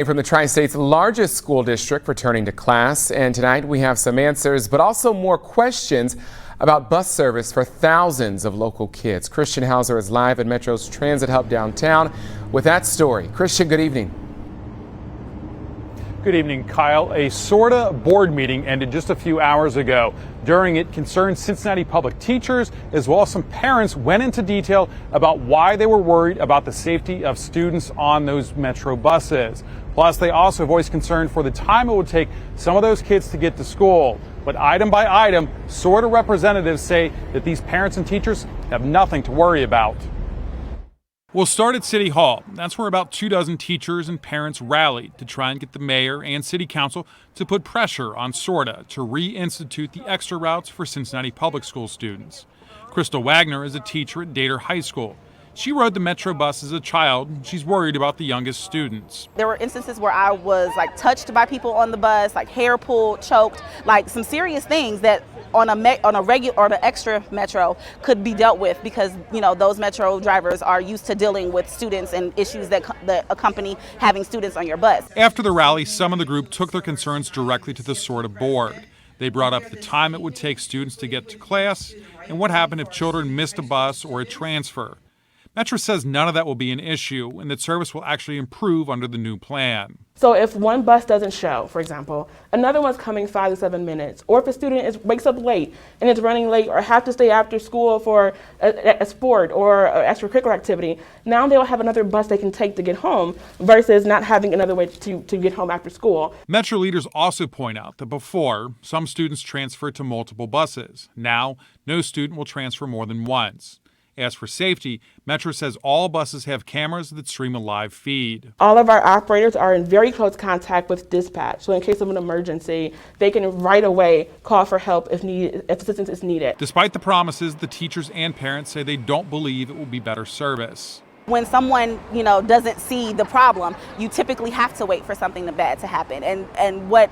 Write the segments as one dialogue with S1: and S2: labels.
S1: From the Tri-State's largest school district returning to class, and tonight we have some answers but also more questions about bus service for thousands of local kids. Christian Hauser is live at Metro's Transit Hub downtown with that story. Christian, good evening.
S2: Good evening, Kyle. A SORTA board meeting ended just a few hours ago. During it, concerned Cincinnati public teachers as well as some parents went into detail about why they were worried about the safety of students on those Metro buses. Plus, they also voiced concern for the time it would take some of those kids to get to school. But item by item, SORTA representatives say that these parents and teachers have nothing to worry about. We'll start at City Hall. That's where about 24 teachers and parents rallied to try and get the mayor and city council to put pressure on SORTA to reinstitute the extra routes for Cincinnati Public Schools students. Crystal Wagner is a teacher at Dater High School. She rode the Metro bus as a child. She's worried about the youngest students.
S3: There were instances where I was touched by people on the bus, hair pulled, choked, some serious things that on a regular or the extra Metro could be dealt with because those Metro drivers are used to dealing with students and issues that accompany having students on your bus.
S2: After the rally, some of the group took their concerns directly to the SORTA board. They brought up the time it would take students to get to class and what happened if children missed a bus or a transfer. Metro says none of that will be an issue and that service will actually improve under the new plan.
S4: So if one bus doesn't show, for example, another one's coming 5 to 7 minutes, or if a student wakes up late and is running late or have to stay after school for a sport or an extracurricular activity, now they'll have another bus they can take to get home versus not having another way to get home after school.
S2: Metro leaders also point out that before, some students transferred to multiple buses. Now, no student will transfer more than once. As for safety, Metro says all buses have cameras that stream a live feed.
S4: All of our operators are in very close contact with dispatch, so in case of an emergency, they can right away call for help if assistance is needed.
S2: Despite the promises, the teachers and parents say they don't believe it will be better service.
S3: When someone, doesn't see the problem, you typically have to wait for something bad to happen. And what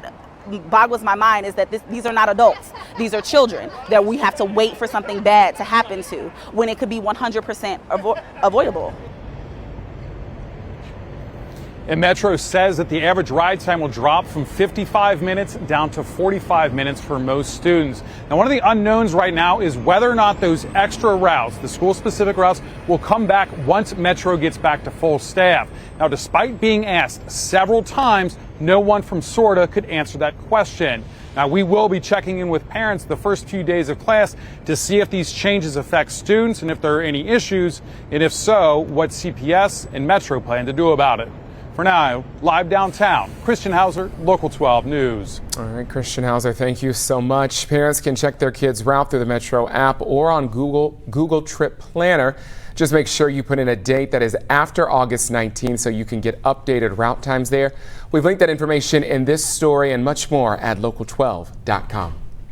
S3: boggles my mind is that these are not adults. These are children that we have to wait for something bad to happen to when it could be 100% avoidable.
S2: And Metro says that the average ride time will drop from 55 minutes down to 45 minutes for most students. Now, one of the unknowns right now is whether or not those extra routes, the school-specific routes, will come back once Metro gets back to full staff. Now, despite being asked several times, no one from SORTA could answer that question. Now, we will be checking in with parents the first few days of class to see if these changes affect students and if there are any issues, and if so, what CPS and Metro plan to do about it. For now, live downtown, Christian Hauser, Local 12 News.
S1: All right, Christian Hauser, thank you so much. Parents can check their kids' route through the Metro app or on Google Trip Planner. Just make sure you put in a date that is after August 19th so you can get updated route times there. We've linked that information in this story and much more at local12.com.